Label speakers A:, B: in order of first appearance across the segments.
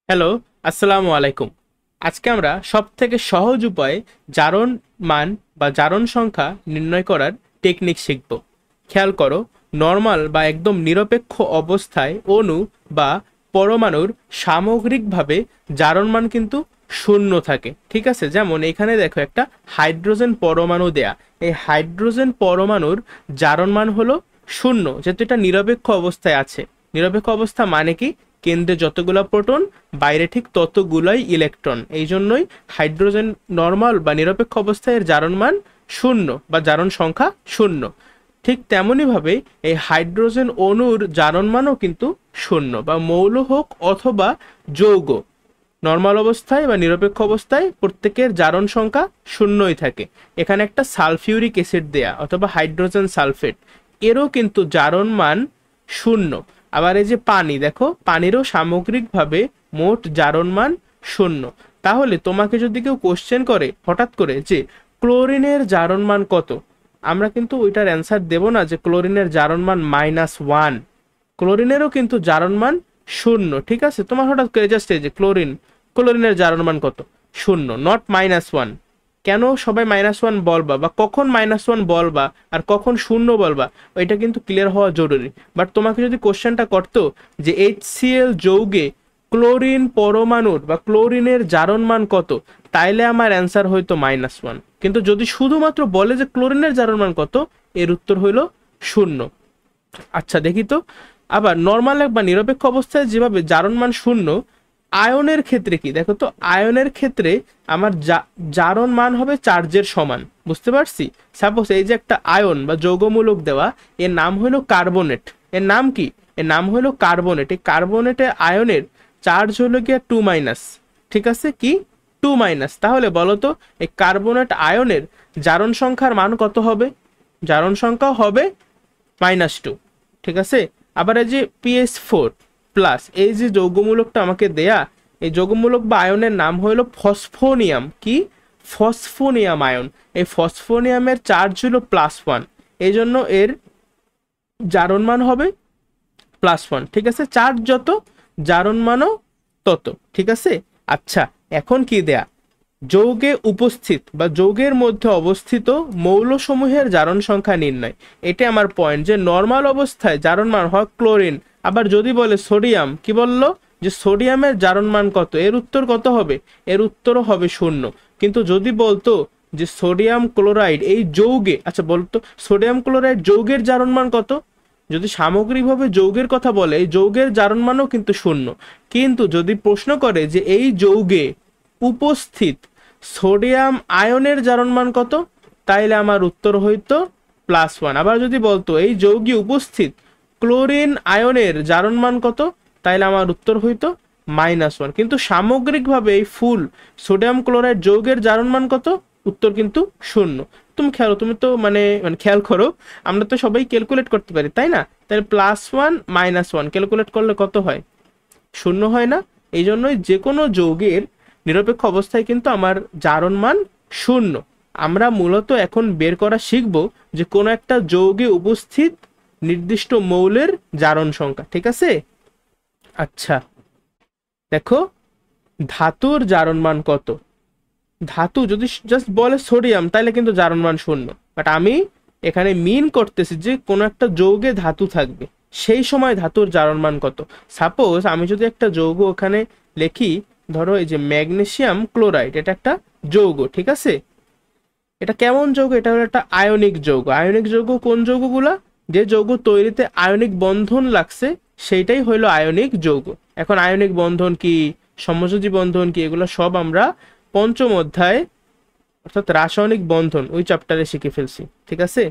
A: Hello, আসসালামু আলাইকুম। আজকে আমরা সবথেকে সহজ উপায়ে জারণ মান বা জারণ সংখ্যা নির্ণয় করার টেকনিক শিখব। খেয়াল করো, নর্মাল বা একদম নিরপেক্ষ অবস্থায় অণু বা পরমাণুর সামগ্রিকভাবে জারণ মান কিন্তু শূন্য থাকে। ঠিক আছে, যেমন এখানে দেখো একটা হাইড্রোজেন পরমাণু দেয়া। এই হাইড্রোজেন পরমাণুর জারণ মান হলো শূন্য, যেহেতু এটা নিরপেক্ষ অবস্থায় আছে। নিরপেক্ষ অবস্থা মানে কি? কেন্দ্রে যতগুলো প্রোটন, বাইরে ঠিক ততগুলোই ইলেকট্রন। এই জন্যই হাইড্রোজেন নর্মাল বা নিরপেক্ষ অবস্থায় এর জারণ মান শূন্য বা জারণ সংখ্যা শূন্য। ঠিক তেমনইভাবে এই হাইড্রোজেন অণুর জারণ মানও কিন্তু শূন্য, বা মৌল হোক অথবা যৌগ, নর্মাল অবস্থায় বা নিরপেক্ষ অবস্থায় প্রত্যেকের জারণ সংখ্যা শূন্যই থাকে। এখানে একটা সালফিউরিক অ্যাসিড দেয়া অথবা হাইড্রোজেন সালফেট, এরও কিন্তু জারণ মান শূন্য। আবার এই যে পানি, দেখো পানিরও সামগ্রিকভাবে মোট জারণ মান শূন্য। তাহলে তোমাকে যদি কেউ কোশ্চেন করে হঠাৎ করে যে ক্লোরিনের জারণ মান কত, আমরা কিন্তু ওইটার অ্যান্সার দেব না যে ক্লোরিনের জারণ মান -1। ক্লোরিনেরও কিন্তু জারণ মান শূন্য। ঠিক আছে, তোমার হঠাৎ করে জাস্ট এই যে ক্লোরিনের জারণ মান কত? শূন্য, নট -1। কেন সবাই -1 বলবা, বা কখন -1 বলবা আর কখন শূন্য বলবা, ওইটা কিন্তু ক্লিয়ার হওয়া জরুরি। বাট তোমাকে যদি কোশ্চেনটা করতো যে HCl যৌগে ক্লোরিন পরমাণুর বা ক্লোরিনের জারণ মান কত, তাইলে আমার অ্যান্সার হইতো -1। কিন্তু যদি শুধুমাত্র বলে যে ক্লোরিনের জারণ মান কত, এর উত্তর হইল শূন্য। আচ্ছা দেখি তো, আবার নর্মাল বা নিরপেক্ষ অবস্থায় যেভাবে জারণ মান শূন্য, আয়নের ক্ষেত্রে কি দেখো তো। আয়নের ক্ষেত্রে আমার জারণ মান হবে চার্জের সমান। বুঝতে পারছি? সাপোজ এই যে একটা আয়ন বা যৌগমূলক দেওয়া, এর নাম হলো কার্বনেট। এর নাম কি? এর নাম হলো কার্বনেট। এই কার্বনেটে আয়নের চার্জ হলো গিয়া 2-। ঠিক আছে, কি 2-। তাহলে বলো তো এই কার্বনেট আয়নের জারণ সংখ্যার মান কত হবে? জারণ সংখ্যা হবে -2। ঠিক আছে। আবার এই যে PS4+, এই যে যৌগমূলকটা আমাকে দেয়া, এই যৌগমূলক বা আয়নের নাম হলো ফসফোনিয়াম। কি? Phosphonium ion. এই ফসফোনিয়ামের চার্জ হলো +1, এই জন্য এর জারণ মান হবে +1। ঠিক আছে, চার্জ যত জারণ মানও তত। ঠিক আছে। আচ্ছা, এখন কি দেয়া? যৌগে উপস্থিত বা যৌগের মধ্যে অবস্থিত মৌলসমূহের জারণ সংখ্যা নির্ণয়। এটা আমার পয়েন্ট, যে নর্মাল অবস্থায় জারণ মান হয় ক্লোরিন। আবার যদি বলে সোডিয়াম, কি বললো যে সোডিয়ামের জারণ মান কত, এর উত্তর কত হবে? এর উত্তরও হবে শূন্য। কিন্তু যদি বলতো যে সোডিয়াম ক্লোরাইড এই যৌগে, আচ্ছা বলতো সোডিয়াম ক্লোরাইড যৌগের জারণ মান কত, যদি সামগ্রিকভাবে যৌগের কথা বলে, এই যৌগের জারণ মানও কিন্তু শূন্য। কিন্তু যদি প্রশ্ন করে যে এই যৌগে উপস্থিত সোডিয়াম আয়নের জারণ মান কত, তাইলে আমার উত্তর হইতো +1। আবার যদি বলতো এই যৌগে উপস্থিত ক্লোরিন আয়নের জারণ মান কত, তাইলে আমার উত্তর হইতো -1। কিন্তু সামগ্রিকভাবে এই ফুল সোডিয়াম ক্লোরাইড যৌগের জারণ মান কত, উত্তর কিন্তু শূন্য। তুমি তো মানে মানে খেয়াল করো, আমরা তো সবাই ক্যালকুলেট করতে পারি, তাই না? তাহলে +1 -1 ক্যালকুলেট করলে কত হয়? শূন্য হয় না? এই জন্যই যে কোনো যৌগের নিরপেক্ষ অবস্থায় কিন্তু আমার জারণ মান শূন্য। আমরা মূলত এখন বের করা শিখব যে কোনো একটা যৌগে উপস্থিত নির্দিষ্ট মৌলের জারণ সংখ্যা। ঠিক আছে। আচ্ছা দেখো, ধাতুর জারণ মান কত? ধাতু যদি জাস্ট বলে সোডিয়াম, তাহলে কিন্তু জারণ মান শূন্য। বাট আমি এখানে মিন করতেছি যে কোনো একটা যৌগে ধাতু থাকবে, সেই সময় ধাতুর জারণ মান কত। সাপোজ আমি যদি একটা যৌগ ওখানে লিখি, ধরো এই যে ম্যাগনেসিয়াম ক্লোরাইড, এটা একটা যৌগ। ঠিক আছে, এটা কেমন যৌগ? এটা হলো একটা আয়নিক যৌগ। আয়নিক যৌগ কোন যৌগগুলা? যে যৌগ তৈরিতে আয়নিক বন্ধন লাগছে, সেইটাই হইলো আয়নিক যৌগ। এখন আয়নিক বন্ধন কি, সমযোজী বন্ধন কি, এগুলো সব আমরা পঞ্চম অধ্যায় অর্থাৎ রাসায়নিক বন্ধন ওই চ্যাপ্টারে শিখে ফেলছি। ঠিক আছে।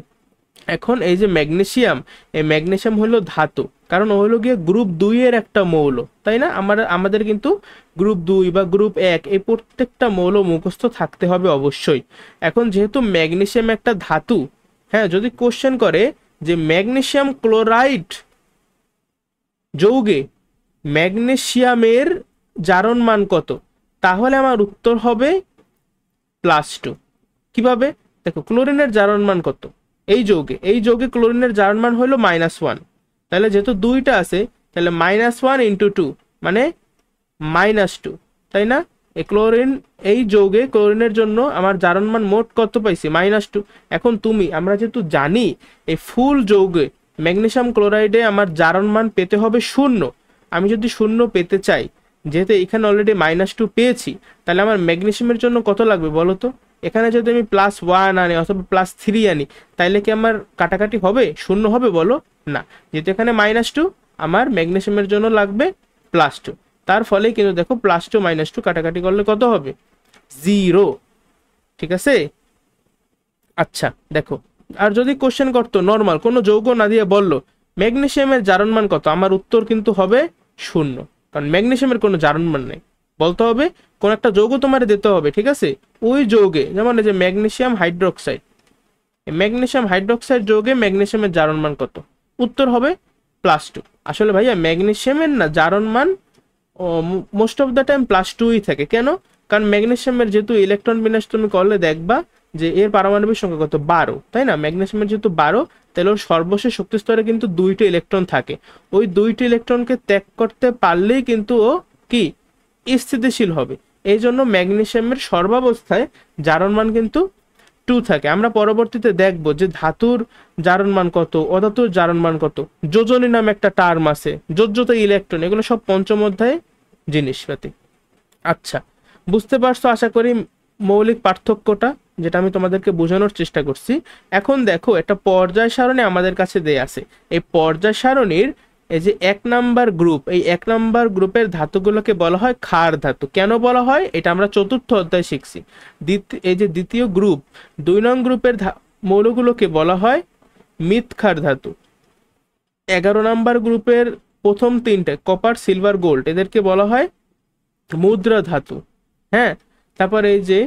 A: এখন এই যে ম্যাগনেসিয়াম, এই ম্যাগনেসিয়াম হলো ধাতু, কারণ ও হলো গিয়ে গ্রুপ 2 এর একটা মৌল, তাই না? আমাদের কিন্তু গ্রুপ 2 বা গ্রুপ 1 এই প্রত্যেকটা মৌল মুখস্থ থাকতে হবে অবশ্যই। এখন যেহেতু ম্যাগনেসিয়াম একটা ধাতু, হ্যাঁ, যদি কোশ্চেন করে যে ম্যাগনেসিয়াম ক্লোরাইড যৌগে ম্যাগনেসিয়ামের জারণ মান কত, তাহলে আমার উত্তর হবে +2। কিভাবে? দেখো ক্লোরিনের জারণ মান কত, এই যৌগে ক্লোরিনের জারণ মান হলো -1। তাহলে যেহেতু দুইটা আছে, তাহলে -1 × 2 মানে -2, তাই না? এই ক্লোরিন, এই যৌগে ক্লোরিনের জন্য আমার জারণ মান মোট কত পাইছি? -2। এখন আমরা যেহেতু জানি এই ফুল যৌগে ম্যাগনেসিয়াম ক্লোরাইডে আমার জারণ মান পেতে হবে 0। আমি যদি 0 পেতে চাই, যেহেতু এখানে অলরেডি -2 পেয়েছি, তাহলে আমার ম্যাগনেসিয়ামের জন্য কত লাগবে বলো তো? এখানে যদি আমি +1 আনি অথবা +3 আনি, তাইলে কি আমার কাটাকাটি হবে? 0 হবে বলো? না, যেহেতু এখানে -2, আমার ম্যাগনেসিয়ামের জন্য লাগবে +2। তার ফলে কিন্তু দেখো +2 -2 কাটাকাটি করলে কত হবে? 0। ঠিক আছে? আচ্ছা দেখো, আর যদি কোশ্চেন করতো নর্মাল কোনো যৌগ না দিয়ে বললো ম্যাগনেসিয়ামের জারণ মান কত, আমার উত্তর কিন্তু হবে 0, কারণ ম্যাগনেসিয়ামের কোনো জারণ মান নেই। বলতে হবে কোন একটা যৌগ তোমার দিতে হবে, ঠিক আছে? ওই যৌগে, যেমন এই যে ম্যাগনেসিয়াম হাইড্রোক্সাইড, ম্যাগনেসিয়াম হাইড্রোক্সাইড যৌগে ম্যাগনেসিয়ামের জারণ মান কত? উত্তর হবে +2। আসলে ভাইয়া ম্যাগনেসিয়ামের না জারণ মান মোস্ট অফ দ্য টাইম +2ই থাকে। কেন? কারণ ম্যাগনেসিয়ামের যেহেতু ইলেকট্রন বিন্যাস তুমি করলে দেখবা যে এর পারমাণবিক সংখ্যা কত? 12, তাই না? ম্যাগনেসিয়ামের যেহেতু 12, তাহলে ওর সর্বশেষ শক্তি স্তরে কিন্তু 2টি ইলেকট্রন থাকে। ওই 2টি ইলেকট্রনকে ত্যাগ করতে পারলেই কিন্তু ও কি স্থিতিশীল হবে। এই জন্য ম্যাগনেসিয়ামের সর্বাবস্থায় জারণ মান কিন্তু 2 থাকে। আমরা পরবর্তীতে দেখব যে ধাতুর জারণ মান কত, অধাতুর জারণ মান কত, যোজনী নামে একটা টার্ম আছে, যোজ্যতা ইলেকট্রন, এগুলো সব পঞ্চম অধ্যায়ে জিনিসপাতি। আচ্ছা, বুঝতে পারছো আশা করি মৌলিক পার্থক্যটা, যেটা আমি তোমাদেরকে বোঝানোর চেষ্টা করছি। এখন দেখো একটা পর্যায় সারণী আমাদের কাছে দেয়া আছে। এই পর্যায় সারণীর এই যে 1 নাম্বার গ্রুপ, এই 1 নাম্বার গ্রুপের ধাতুগুলোকে বলা হয় ক্ষার ধাতু। কেন বলা হয় এটা আমরা চতুর্থ অধ্যায়ে শিখছি। এই যে দ্বিতীয় গ্রুপ, 2 নং গ্রুপের মৌলগুলোকে বলা হয় মৃৎক্ষার ধাতু। 11 নাম্বার গ্রুপের প্রথম 3টে কপার, সিলভার, গোল্ড, এদেরকে বলা হয় মুদ্রা ধাতু। হ্যাঁ, তারপর এই যে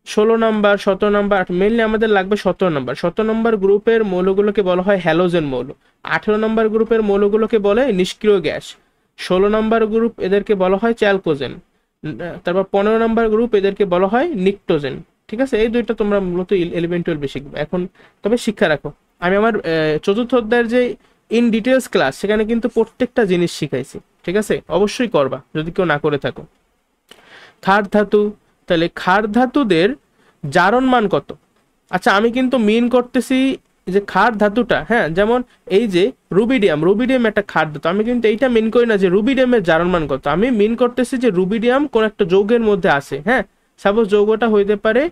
A: 16 নাম্বার, 17 নাম্বার, মেইনলি আমাদের লাগবে 17 নাম্বার। 17 নাম্বার গ্রুপের মৌলগুলোকে বলা হয় হ্যালোজেন মৌল। 18 নাম্বার গ্রুপের মৌলগুলোকে বলে নিষ্ক্রিয় গ্যাস। 16 নাম্বার গ্রুপ এদেরকে বলা হয় চ্যালকোজেন। তারপর 15 নাম্বার গ্রুপ এদেরকে বলা হয় নিকটোজেন। ঠিক আছে? এই দুইটা তোমরা মূলত 11 12 শিখবে এখন। তবে শিক্ষা রাখো, আমি আমার চতুর্থ অধ্যায়ের যে ইন ডিটেলস ক্লাস, সেখানে কিন্তু প্রত্যেকটা জিনিস শিখাইছি। ঠিক আছে? অবশ্যই করবা যদি কেউ না করে থাকো। ক্ষার ধাতু, তাহলে ক্ষার ধাতুদের জারণ মান কত? আচ্ছা, আমি কিন্তু মিন করতেছি যে ক্ষার ধাতুটা, হ্যাঁ, যেমন এই যে রুবিডিয়াম একটা ক্ষার ধাতু। আমি কিন্তু এইটা মিন করি না যে রুবিডিয়ামের জারণ মান কত, আমি মিন করতেছি যে রুবিডিয়াম কোন একটা যৌগের মধ্যে আছে। হ্যাঁ, সাপোজ যৌগটা হইতে পারে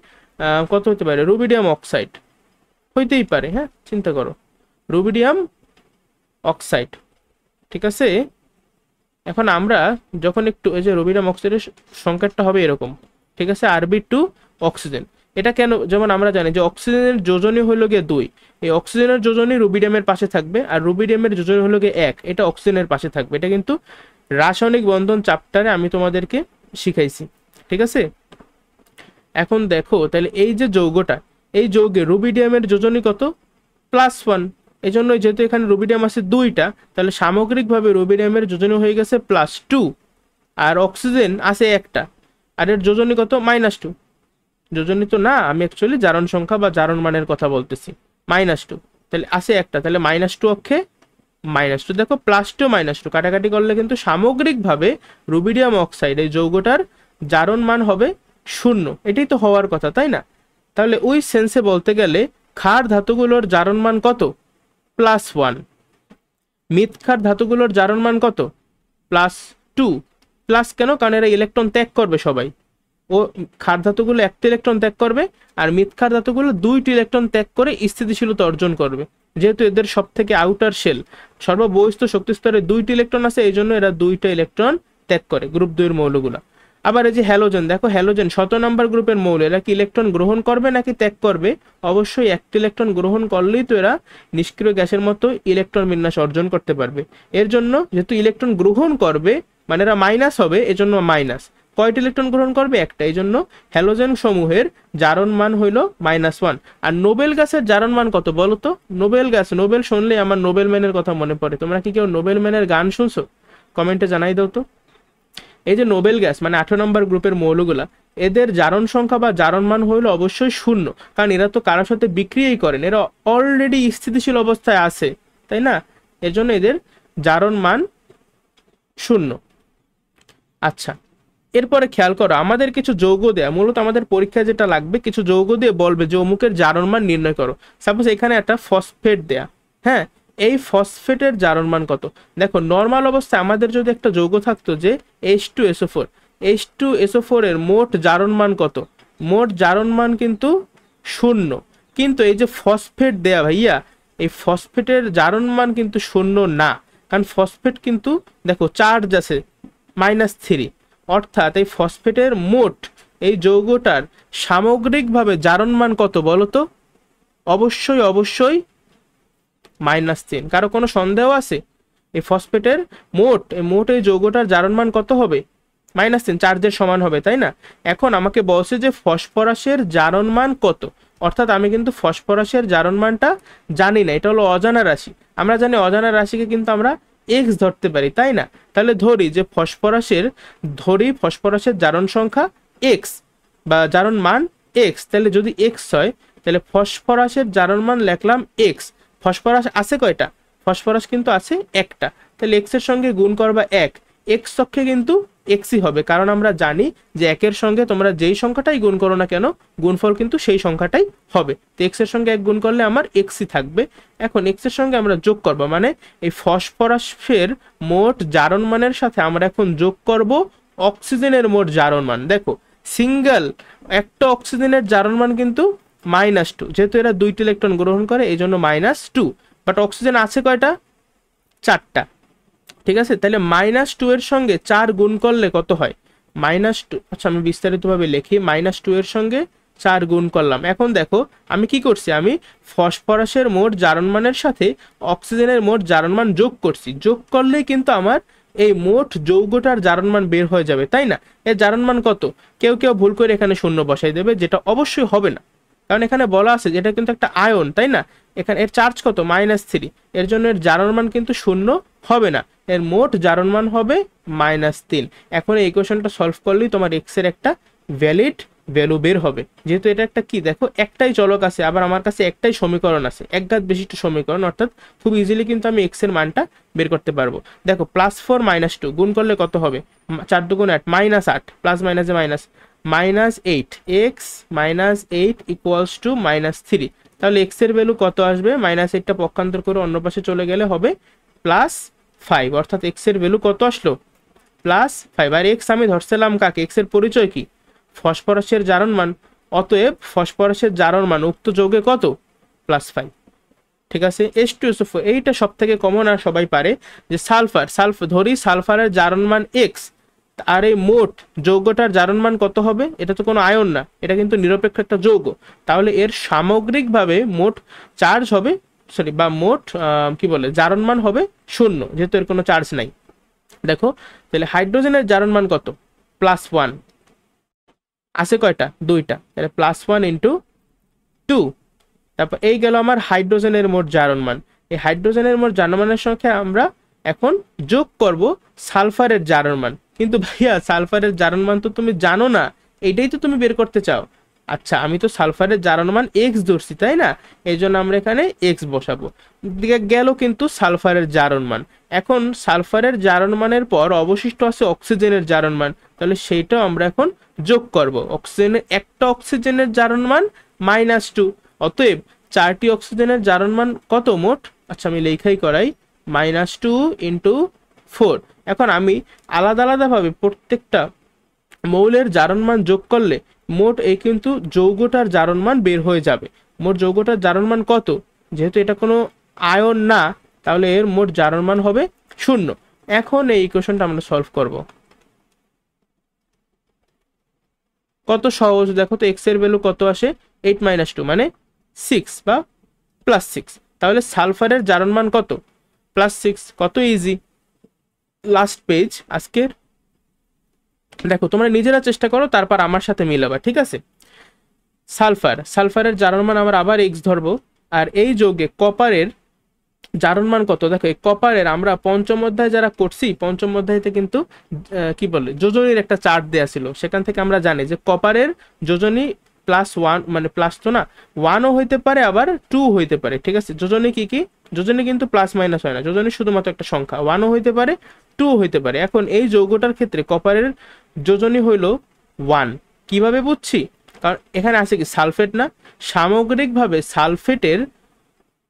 A: কত হতে পারে? রুবিডিয়াম অক্সাইড হইতেই পারে। হ্যাঁ, চিন্তা করো, রুবিডিয়াম অক্সাইড। ঠিক আছে? এখন আমরা যখন একটু এই যে রুবিডিয়াম অক্সাইডের সংকেতটা হবে এরকম, ঠিক আছে, Rb2 অক্সিজেন। এটা কেন? যেমন আমরা জানি যে অক্সিজেনের যোজনী হলো গিয়ে 2, এই অক্সিজেনের যোজনী রুবিডিয়ামের পাশে থাকবে, আর রুবিডিয়ামের যোজনী হলো গিয়ে 1, এটা অক্সিজেনের পাশে থাকবে। এটা কিন্তু রাসায়নিক বন্ধন চ্যাপ্টারে আমি তোমাদেরকে শিখাইছি। ঠিক আছে? এখন দেখো তাহলে এই যে যৌগটা, এই যৌগে রুবিডিয়ামের যোজনী কত? +1। এই জন্য যেহেতু এখানে রুবিডিয়াম আছে 2টা, তাহলে সামগ্রিকভাবে রুবিডিয়ামের যোজনী হয়ে গেছে +2, আর অক্সিজেন আছে 1টা, আর এর যোজনী কত? -2। যোজনী তো না, আমি অ্যাকচুয়ালি জারণ সংখ্যা বা জারণ মানের কথা বলতেছি। -2, তাহলে আছে 1টা, তাহলে -2 অক্ষে -2। দেখো +2 -2 কাটাকাটি করলে কিন্তু সামগ্রিকভাবে রুবিডিয়াম অক্সাইড এই যৌগটার জারণ মান হবে 0। এটাই তো হওয়ার কথা, তাই না? তাহলে ওই সেন্সে বলতে গেলে ক্ষার ধাতুগুলোর জারণ মান কত? +1। মৃৎক্ষার ধাতুগুলোর জারণ মান কত? +2। প্লাস কেন? কারণ এরা ইলেকট্রন ত্যাগ করবে সবাই। ও ক্ষার ধাতুগুলো 1টি ইলেকট্রন ত্যাগ করবে, আর মৃৎক্ষার ধাতুগুলো 2টি ইলেকট্রন ত্যাগ করে স্থিতিশীলতা অর্জন করবে। যেহেতু এদের সব থেকে আউটার শেল, সর্ববহিস্থ শক্তি স্তরে 2টি ইলেকট্রন আছে, এই জন্য এরা 2টা ইলেকট্রন ত্যাগ করে, গ্রুপ 2 এর মৌলগুলা। আবার এই যে হ্যালোজেন, দেখো হ্যালোজেন 17 নাম্বার গ্রুপের মৌল, এরা কি ইলেকট্রন গ্রহণ করবে নাকি ত্যাগ করবে? অবশ্যই 1টি ইলেকট্রন গ্রহণ করলেই তো এরা নিষ্ক্রিয় গ্যাসের মতো ইলেকট্রন বিন্যাস অর্জন করতে পারবে। এর জন্য যেহেতু ইলেকট্রন গ্রহণ করবে, মানে এরা মাইনাস হবে, এজন্য মাইনাস। কয়টি ইলেকট্রন গ্রহণ করবে? 1টা, এই জন্য হ্যালোজেন সমূহের জারণ মান হইল -1। আর নোবেল গ্যাসের জারণ মান কত বলো তো? নোবেল গ্যাস, নোবেল শুনলে আমার নোবেল ম্যানের কথা মনে পড়ে। তোমরা কি কেউ নোবেল ম্যানের গান শুনছো? কমেন্টে জানাই দাও তো। এই যে নোবেল গ্যাস মানে 18 নম্বর গ্রুপের মৌলগুলা, এদের জারণ সংখ্যা বা জারণ মান হইল অবশ্যই 0, কারণ এরা তো কারোর সাথে বিক্রিয়াই করেন, এরা অলরেডি স্থিতিশীল অবস্থায় আছে, তাই না? এর জন্য এদের জারণ মান 0। আচ্ছা, এরপরে খেয়াল করো আমাদের কিছু যৌগ দেয়া, মূলত আমাদের পরীক্ষায় যেটা লাগবে কিছু যৌগ দিয়ে বলবে যে অমুকের জারণ মান নির্ণয় করো। সাপোজ এখানে একটা ফসফেট দেয়া, হ্যাঁ, এই ফসফেটের জারণ মান কত। দেখো নর্মাল অবস্থায় আমাদের যদি একটা যৌগ থাকতো যে H2SO4, H2SO4 এর মোট জারণ মান কত, মোট জারণ মান কিন্তু 0। কিন্তু এই যে ফসফেট দেয়া ভাইয়া, এই ফসফেটের জারণ মান কিন্তু 0 না, কারণ ফসফেট কিন্তু দেখো চার্জ আছে -3। অর্থাৎ এই ফসফেটের মোট এই যৌগটার সামগ্রিকভাবে জারণ মান কত বলো তো? অবশ্যই অবশ্যই -3। কারো কোনো সন্দেহ আছে? এই ফসফেটের মোট এই যৌগটার জারণ মান কত হবে? -3, চার্জের সমান হবে, তাই না? এখন আমাকে বলছে যে ফসফরাসের জারণ মান কত, অর্থাৎ আমি কিন্তু ফসফরাসের জারণ মানটা জানি না, এটা হলো অজানা রাশি। আমরা জানি অজানা রাশিকে কিন্তু আমরা এক্স ধরতে পারি, তাই না? তাহলে ধরি যে ফসফরাসের জারণ সংখ্যা এক্স বা জারণ মান এক্স। তাহলে যদি এক্স হয় তাহলে ফসফরাসের জারণ মান লিখলাম এক্স। ফসফরাস আছে কয়টা? ফসফরাস কিন্তু আছে একটা। তাহলে এক্স এর সঙ্গে গুণ করবা এক, এক্স অক্ষে কিন্তু এক্সই হবে, কারণ আমরা জানি যে একের সঙ্গে তোমরা যেই সংখ্যাটাই গুণ করো না কেন গুণফল কিন্তু সেই সংখ্যাটাই হবে। তো এক্স এর সঙ্গে এক গুণ করলে আমার এক্সই থাকবে। এখন এক্স এর সঙ্গে আমরা যোগ করবো, মানে এই ফসফরাসের মোট জারণ মানের সাথে আমরা এখন যোগ করব অক্সিজেনের মোট জারণ মান। দেখো সিঙ্গেল একটা অক্সিজেনের জারণ মান কিন্তু -2, যেহেতু এরা 2টি ইলেকট্রন গ্রহণ করে এই জন্য -2। বাট অক্সিজেন আছে কয়টা? 4টা। ঠিক আছে, তাহলে -2 এর সঙ্গে 4 গুণ করলে কত হয়? -2, আচ্ছা আমি বিস্তারিতভাবে লিখি, -2 এর সঙ্গে 4 গুণ করলাম। এখন দেখো আমি কি করছি, আমি ফসফরাসের মোট জারণ মানের সাথে অক্সিজেনের মোট জারণ মান যোগ করছি। যোগ করলেই কিন্তু আমার এই মোট যৌগটার জারণ মান বের হয়ে যাবে, তাই না? এর জারণ মান কত? কেউ কেউ ভুল করে এখানে 0 বসাই দেবে, যেটা অবশ্যই হবে না, কারণ এখানে বলা আছে যেটা কিন্তু একটা আয়ন, তাই না? এখানে এর চার্জ কত? -3, এর জন্য এর জারণ মান কিন্তু 0 হবে না, এর মোট জারণ মান হবে -3। এখন এই ইকুয়েশনটা সলভ করলেই তোমার এক্স এর একটা ভ্যালিড ভ্যালু বের হবে। যেহেতু এটা একটা কি, দেখো একটাই চলক আছে, আবার আমার কাছে একটাই সমীকরণ আছে, একঘাত বিশিষ্ট সমীকরণ, অর্থাৎ খুব ইজিলি কিন্তু আমি এক্স এর মানটা বের করতে পারবো। দেখো +4 -2 গুণ করলে কত হবে? 4 × 2 = 8, -8, প্লাস মাইনাসে মাইনাস, -8, এক্স -8 ইকুয়ালস টু -3। তাহলে এক্স এর ভ্যালু কত আসবে? -8টা পক্ষান্তর করে অন্য পাশে চলে গেলে হবে +5, অর্থাৎ এক্স এর ভ্যালু কত আসলো? +5। আর এক্স আমি ধরছিলাম কাকে? এক্স এর পরিচয় কি? ফসফরাসের জারণ মান। অতএব ফসফরাসের জারণ মান উক্ত যৌগে কত? +5। ঠিক আছে, H2SO4 এইটা সব থেকে কমন আর সবাই পারে। যে সালফার ধরি, সালফারের জারণ মান এক্স, আর এই মোট যৌগটার জারণ মান কত হবে? এটা তো কোনো আয়ন না, এটা কিন্তু নিরপেক্ষ একটা যৌগ। তাহলে এর সামগ্রিকভাবে মোট চার্জ হবে, সরি, বা মোট কি বলে জারণ মান হবে 0, যেহেতু এর কোনো চার্জ নাই। দেখো তাহলে হাইড্রোজেনের জারণ মান কত? +1, আছে কয়টা? 2টা, তাহলে +1 × 2। তারপর এই গেল আমার হাইড্রোজেনের মোট জারণ মান। এই হাইড্রোজেনের মোট জারণ মানের সঙ্গে আমরা এখন যোগ করব সালফারের জারণ মান। কিন্তু ভাইয়া সালফারের জারণ মান তো তুমি জানো না, এইটাই তো তুমি বের করতে চাও। আচ্ছা, আমি তো সালফারের জারণ মান এক্স ধরছি, তাই না? এই জন্য আমরা এখানে এক্স বসাবো। দিকে গেল কিন্তু সালফারের জারণ মান। এখন সালফারের জারণ মানের পর অবশিষ্ট আছে অক্সিজেনের জারণ মান, তাহলে সেইটাও আমরা এখন যোগ করব। একটা অক্সিজেনের জারণ মান -2, অতএব 4টি অক্সিজেনের জারণ মান কত মোট? আচ্ছা আমি লেখাই করাই, -2 × 4। এখন আমি আলাদা আলাদাভাবে প্রত্যেকটা মৌলের জারণ মান যোগ করলে মোট এই কিন্তু যৌগটার জারণ মান বের হয়ে যাবে। মোট যৌগটার জারণ মান কত? যেহেতু এটা কোনো আয়ন না, তাহলে এর মোট জারণ মান হবে 0। এখন এই ইকুয়েশনটা আমরা সলভ করব। কত সহজ দেখো তো, এক্স এর ভ্যালু কত আসে? 8 - 2 মানে 6 বা +6। তাহলে সালফারের জারণ মান কত? +6। কত ইজি। লাস্ট পেজ আজকের। দেখো তোমরা নিজেরা চেষ্টা করো, তারপর আমার সাথে মিলাবা, ঠিক আছে? সালফারের জারণ মান আমরা আবার এক্স ধরবো। আর এই যৌগে কপারের জারণ মান কত? দেখো এই কপারের আমরা পঞ্চম অধ্যায় যারা করছি, পঞ্চম অধ্যায়তে কিন্তু কি বলে যোজনীর একটা চার্ট দেয়া ছিল, সেখান থেকে আমরা জানি যে কপারের যোজনী +1 মানে প্লাস তো না, 1ও হইতে পারে আবার 2 হইতে পারে, ঠিক আছে। যোজনী কি কি, যোজনী কিন্তু প্লাস মাইনাস হয় না, যোজনী শুধুমাত্র একটা সংখ্যা, 1ও হইতে পারে 2 হইতে পারে। এখন এই যৌগটার ক্ষেত্রে কপারের যোজনী হইল 1। কিভাবে বুঝছি, কারণ এখানে আছে কি সালফেট না, সামগ্রিকভাবে সালফেটের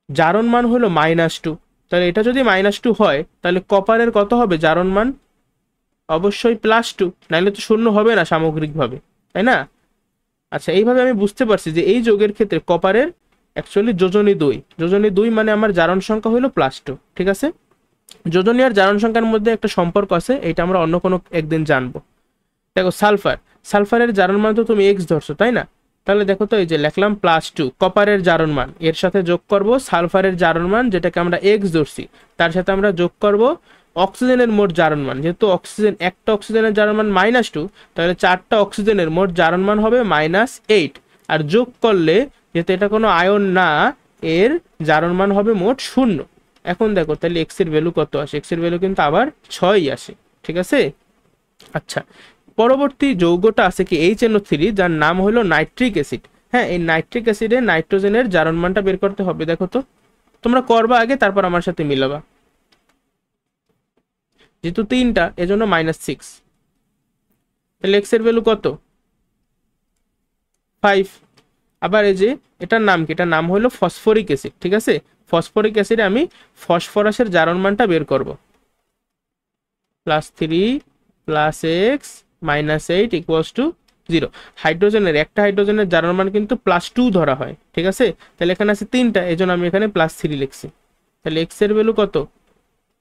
A: জারণ মান হলো -2। তাহলে এটা যদি -2 হয় তাহলে কপারের কত হবে জারণ মান, অবশ্যই +2, নাহলে তো শূন্য হবে না সামগ্রিকভাবে, তাই না। আচ্ছা, এইভাবে আমি বুঝতে পারছি যে এই যৌগের ক্ষেত্রে কপারের অ্যাকচুয়ালি যোজনী 2, যোজনী 2 মানে আমার জারণ সংখ্যা হলো +2, ঠিক আছে। যোজনী আর জারণ সংখ্যার মধ্যে একটা সম্পর্ক আছে, এটা আমরা অন্য কোনো একদিন জানবো। দেখো সালফারের জারণ মান তো তুমি x ধরছো, তাই না। তাহলে দেখো তো, এই যে লিখলাম +2 কপারের জারণ মান, এর সাথে যোগ করব সালফারের জারণ মান যেটাকে আমরা x ধরছি, তার সাথে আমরা যোগ করব অক্সিজেনের মোট জারণ মান। যেহেতু একটা অক্সিজেনের জারণ মান -2, তাহলে 4টা অক্সিজেনের মোট জারণ মান হবে -8। আর যোগ করলে, যেহেতু এটা কোনো আয়ন না, এর জারণ মান হবে মোট 0। এখন দেখো তাহলে x এর ভ্যালু কত আসে, x এর ভ্যালু কিন্তু আবার 6 আসে, ঠিক আছে। আচ্ছা, পরবর্তী যৌগটা আছে কি HNO3, যার নাম হলো নাইট্রিক অ্যাসিড। হ্যাঁ, এই নাইট্রিক অ্যাসিডে নাইট্রোজেনের জারণ মানটা বের করতে হবে। দেখো তো, তোমরা করবা আগে, তারপর আমার সাথে মিলাবা। যেহেতু 3টা এজন্য -6, তাহলে x এর ভ্যালু কত, 5। আবার এই যে এটার নাম কি, এটার নাম হলো ফসফরিক অ্যাসিড, ঠিক আছে। ফসফরিক অ্যাসিডে আমি ফসফরাসের জারণ মানটা বের করব, +3 + x -8 = 0। হাইড্রোজেনের একটা হাইড্রোজেনের জারণ মান কিন্তু +2 ধরা হয়, ঠিক আছে। তাহলে এখানে আছে 3টা, এজন্য আমি এখানে +3 লিখছি। তাহলে x এর ভ্যালু কত,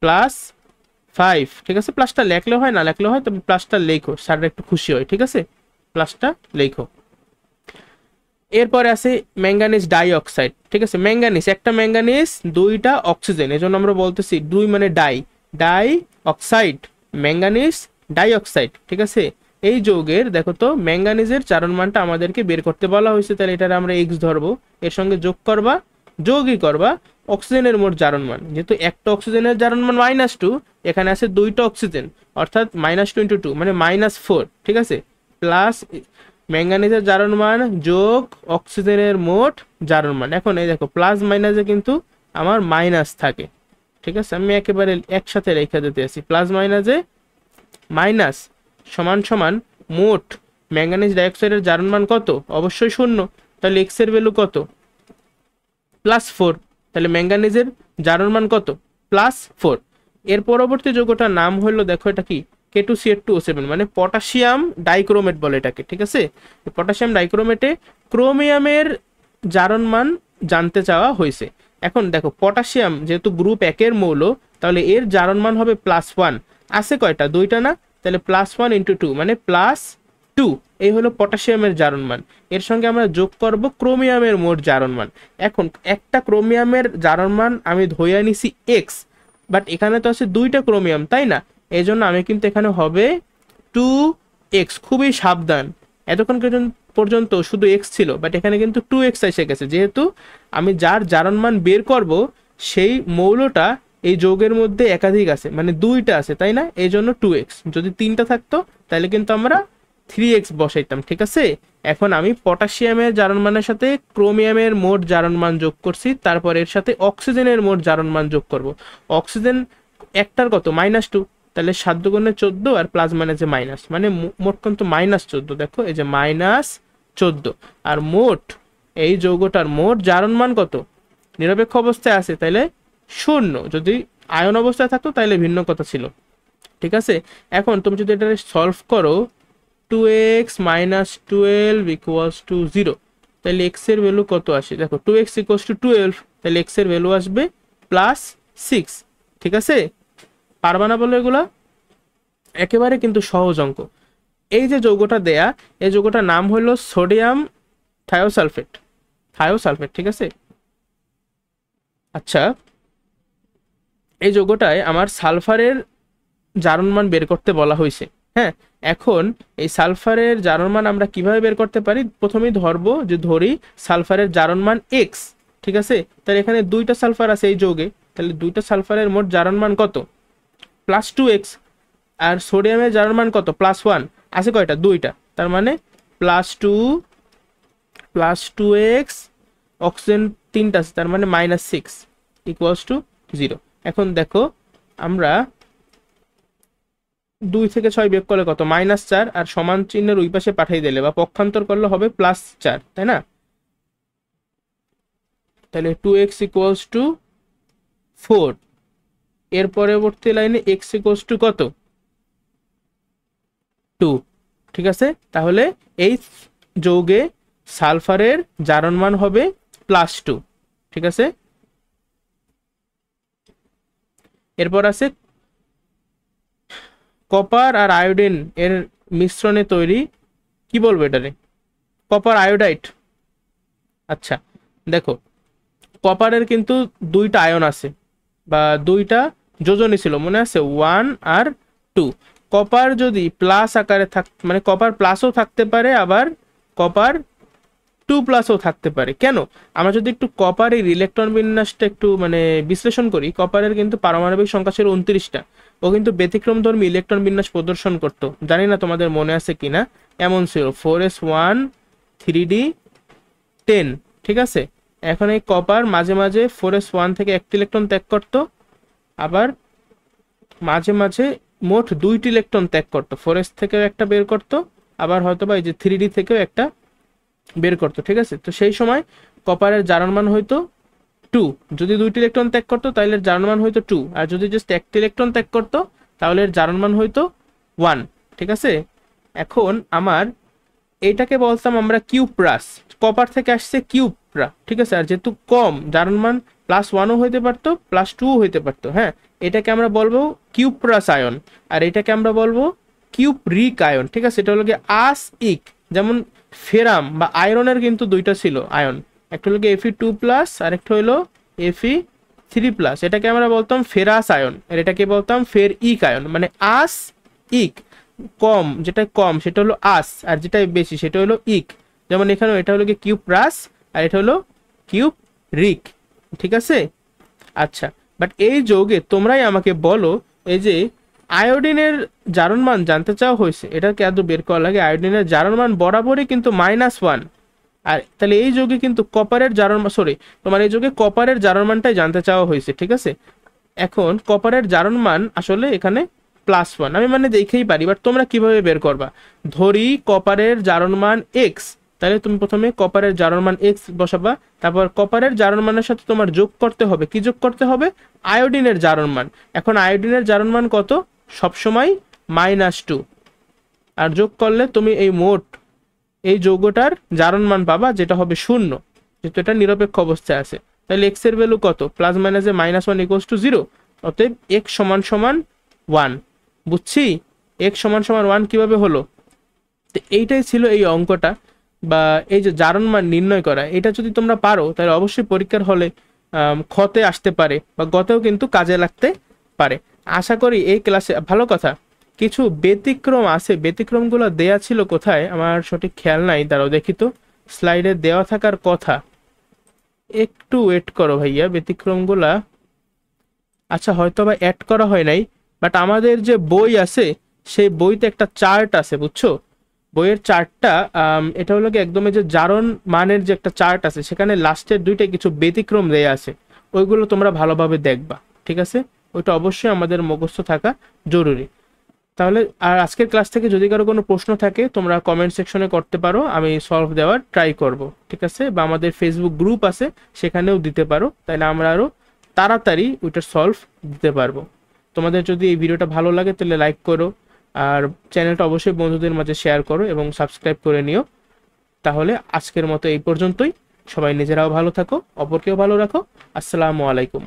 A: +5, ঠিক আছে। প্লাসটা লেখলেও হয়, না লেখলেও হয়, তবে প্লাসটা লেখো, স্যাররা একটু খুশি হয়, ঠিক আছে। প্লাসটা লেখো। এরপরে আছে ম্যাঙ্গানিজ ডাইঅক্সাইড, ঠিক আছে। ম্যাঙ্গানিজ, একটা ম্যাঙ্গানিজ 2টা অক্সিজেন, এজন্য আমরা বলতেছি 2 মানে ডাই অক্সাইড, ম্যাঙ্গানিজ ডাইঅক্সাইড, ঠিক আছে। এই যৌগের দেখো তো ম্যাঙ্গানিজের জারণ মানটা আমাদেরকে বের করতে বলা হয়েছে, তাহলে এটার আমরা x ধরবো, এর সঙ্গে যোগই করবা অক্সিজেনের মোট জারণ মান। যেহেতু একটা অক্সিজেনের জারণ মান -2, এখানে আছে 2টা অক্সিজেন, অর্থাৎ -2 × 2 মানে -4, ঠিক আছে। প্লাস ম্যাঙ্গানিজের জারণ মান যোগ অক্সিজেনের মোট জারণ মান। এখন এই দেখো প্লাস মাইনাসে কিন্তু আমার মাইনাস থাকে, ঠিক আছে। আমি একেবারে একসাথে রেখে দিতে আসি, প্লাস মাইনাসে মাইনাস সমান সমান মোট ম্যাঙ্গানিজ ডাইঅক্সাইডের জারণ মান কত, অবশ্যই 0। তাহলে x এর ভ্যালু কত, +4। তাহলে ম্যাঙ্গানিজের জারণ মান কত, +4। এর পরবর্তী যৌগটার নাম হলো, দেখো এটা কি, K2CH2O7 মানে পটাশিয়াম ডাইক্রোমেট বলে এটাকে, ঠিক আছে। পটাশিয়াম ডাইক্রোমেটে ক্রোমিয়ামের জারণ মান জানতে চাওয়া হয়েছে। এখন দেখো পটাশিয়াম যেহেতু গ্রুপ 1-এর মৌল, তাহলে এর জারণ মান হবে +1। আছে কয়টা, 2টা না, তাহলে +1 × 2 মানে +2। এই হলো পটাশিয়ামের জারণ মান। এর সঙ্গে আমরা যোগ করব ক্রোমিয়ামের মোট জারণ মান। এখন একটা ক্রোমিয়ামের জারণ মান আমি ধইয়া নিছি x, বাট এখানে তো আছে 2টা ক্রোমিয়াম, তাই না। এই জন্য আমি কিন্তু এখানে হবে 2x। খুবই সাবধান, এতক্ষণ পর্যন্ত শুধু x ছিল, বাট এখানে কিন্তু 2x এসে গেছে, যেহেতু আমি যার জারণ মান বের করব সেই মৌলটা এই যৌগের মধ্যে একাধিক আছে, মানে 2টা আছে, তাই না। এই জন্য 2x। যদি 3টা থাকতো তাহলে কিন্তু আমরা 3x বসাইতাম, ঠিক আছে। এখন আমি পটাশিয়ামের জারণ মানের সাথে ক্রোমিয়ামের মোট জারণ মান যোগ করছি, তারপর এর সাথে অক্সিজেনের মোট জারণ মান যোগ করব। অক্সিজেন একটার কত, -2, তাহলে 7 × 14 আর প্লাস মাইনাসে মাইনাস, মানে মোট কিন্তু -14। দেখো এই যে -14। আর মোট এই যৌগটার মোট জারণ মান কত, নিরপেক্ষ অবস্থায় আছে তাইলে 0, যদি আয়ন অবস্থায় থাকতো তাইলে ভিন্ন কথা ছিল, ঠিক আছে। এখন তুমি যদি এটা সলভ করো, 2x - 12 = 0, তাহলে x এর ভ্যালু কত আসে, দেখো 2x = 12, তাহলে x এর ভ্যালু আসবে +6, ঠিক আছে। পারবা না বলো এগুলা, একেবারে কিন্তু সহজ অঙ্ক। এই যে যৌগটা দেয়া, এই যৌগটার নাম হলো সোডিয়াম থায়োসালফেট, ঠিক আছে। আচ্ছা, এই যৌগটায় আমার সালফারের জারণ মান বের করতে বলা হয়েছে। হ্যাঁ, এখন এই সালফারের জারণ মান আমরা কিভাবে বের করতে পারি, প্রথমেই ধরি সালফারের জারণ মান x, ঠিক আছে। তাহলে এখানে 2টা সালফার আছে এই যৌগে, তাহলে 2টা সালফারের মোট জারণ মান কত, +2x। আর সোডিয়ামের জারণ মান কত, +1। আছে কয়টা, 2টা, তার মানে +2 +2x, অক্সিজেন 3টা আছে তার মানে -6 ইকুয়ালস টু 0। এখন দেখো আমরা 2 থেকে 6 বিয়োগ করলে কত, -4, আর সমান চিহ্নের ওই পাশে পাঠিয়ে দিলে বা পক্ষান্তর করলে হবে +4, তাই না? তাহলে 2x ইকুয়ালস টু 4। এর পরবর্তী লাইনে x ইকুয়ালস টু কত, 2। ঠিক আছে, তাহলে এই যৌগে সালফারের জারণ মান হবে +2। ঠিক আছে, এরপর আছে কপার আর আয়োডিন এর মিশ্রণে তৈরি, কি বলবো এটারে, কপার আয়োডাইড। আচ্ছা দেখো, কপারের কিন্তু 2টা আয়ন আছে বা 2টা যোজনী ছিল, মনে আছে, 1 আর 2। কপার যদি প্লাস আকারে মানে কপার প্লাসও থাকতে পারে, আবার কপার 2+ থাকতে পারে। কেন, আমরা যদি একটু কপারের ইলেকট্রন বিন্যাসটা একটু মানে বিশ্লেষণ করি, কপারের কিন্তু পারমাণবিক সংখ্যা ছিল 29টা। ও কিন্তু ব্যতিক্রমধর্মী ইলেকট্রন বিন্যাস প্রদর্শন করত, জানি না তোমাদের মনে আছে কিনা। এমন ছিল 4s1 3d10। ঠিক আছে, এখন এই কপার মাঝে মাঝে 4s1 থেকে একটি ইলেকট্রন ত্যাগ করত, আবার মাঝে মাঝে মোট 2টি ইলেকট্রন ত্যাগ করত। 4s থেকেও একটা বের করত, আবার হয়তো বা এই যে 3d থেকেও একটা বের করতো। ঠিক আছে, তো সেই সময় কপারের জারণ মান হয়তো 2। যদি 2টি ইলেকট্রন ত্যাগ করতো তাহলে এর জারণ মান হয়তো 2, আর যদি জাস্ট একটি ইলেকট্রন ত্যাগ করতো তাহলে এর জারণ মান হয়তো 1। ঠিক আছে, এখন আমার এইটাকে বলতাম আমরা কিউপ্রাস, কপার থেকে আসছে কিউপ্রা। ঠিক আছে, আর যেহেতু কম, জারণ মান +1ও হইতে পারতো, +2ও হইতে পারতো। হ্যাঁ, এটাকে আমরা বলবো কিউপ্রাস আয়ন, আর এটাকে আমরা বলবো কিউপ্রিক আয়ন। ঠিক আছে, এটা হলো কি আসইক। যেমন ফেরাম বা আয়রনের কিন্তু 2টা ছিল আয়ন, একটা হলো কি Fe2+, আর একটা হলো Fe3+। এটাকে আমরা বলতাম ফেরাস আয়ন, আর এটাকে বলতাম ফেরইক আয়ন। মানে আস ইক, কম যেটা কম সেটা হলো আস, আর যেটা বেশি সেটা হলো ইক। যেমন এখানে এটা হলো কি কিউপ্রাস, আর এটা হলো কিউপ্রিক। ঠিক আছে, আচ্ছা, বাট এই যৌগে তোমরাই আমাকে বলো, এই যে আয়োডিনের জারণ মান জানতে চাওয়া হয়েছে, এটাকে এত বের করা লাগে। আয়োডিনের জারণ মান বরাবরই কিন্তু -1, আর তাহলে এই যৌগে কিন্তু কপারের জারণ মান, সরি, তোমার এই যৌগে কপারের জারণ মানটাই জানতে চাওয়া হয়েছে। ঠিক আছে, এখন কপারের জারণ মান আসলে এখানে +1, আমি মানে দেখেই পারি, বাট তোমরা কিভাবে বের করবা। ধরি কপারের জারণ মান x, তাহলে তুমি প্রথমে কপারের জারণ মান x বসাবা, তারপর কপারের জারণ মানের সাথে তোমার যোগ করতে হবে, কি যোগ করতে হবে, আয়োডিনের জারণ মান। এখন আয়োডিনের জারণ মান কত, সবসময় -2, আর যোগ করলে তুমি এই মোট এই যৌগটার জারণ মান পাবা, যেটা হবে 0, যেহেতু এটা নিরপেক্ষ অবস্থায় আছে। তাহলে x এর ভ্যালু কত, +- -1 = 0, অতএব x = 1। বুঝছি, x = 1 কিভাবে হলো। তো এইটাই ছিল এই অঙ্কটা, বা এই যে জারণ মান নির্ণয় করা। এটা যদি তোমরা পারো তাহলে অবশ্যই পরীক্ষার হলে খতে আসতে পারে বা গতেও কিন্তু কাজে লাগতে পারে। আশা করি এই ক্লাসে, ভালো কথা, কিছু ব্যতিক্রম আছে, ব্যতিক্রমগুলো দেয়া ছিল কোথায় আমার সঠিক খেয়াল নাই, দাঁড়াও দেখি তো, স্লাইডে দেওয়া থাকার কথা, একটু ওয়েট করো ভাইয়া, ব্যতিক্রমগুলা আচ্ছা হয়তো বা অ্যাড করা হয় নাই, বাট আমাদের যে বই আছে সেই বইতে একটা চার্ট আছে, বুঝছো, বইয়ের চার্টটা, এটা হলো কি একদম এই যে জারণ মানের যে একটা চার্ট আছে, সেখানে লাস্টের 2টা কিছু ব্যতিক্রম দেয়া আছে, ওইগুলো তোমরা ভালোভাবে দেখবা। ঠিক আছে, ওইটা অবশ্যই আমাদের মুখস্থ থাকা জরুরি। তাহলে আর আজকের ক্লাস থেকে যদি কারো কোনো প্রশ্ন থাকে তোমরা কমেন্ট সেকশনে করতে পারো, আমি সলভ দেওয়ার ট্রাই করব। ঠিক আছে, বা আমাদের ফেসবুক গ্রুপ আছে সেখানেও দিতে পারো, তাহলে আমরা আরও তাড়াতাড়ি ওইটার সলভ দিতে পারবো। তোমাদের যদি এই ভিডিওটা ভালো লাগে তাহলে লাইক করো, আর চ্যানেলটা অবশ্যই বন্ধুদের মাঝে শেয়ার করো এবং সাবস্ক্রাইব করে নিও। তাহলে আজকের মতো এই পর্যন্তই, সবাই নিজেরাও ভালো থাকো, অপরকেও ভালো রাখো। আসসালামু আলাইকুম।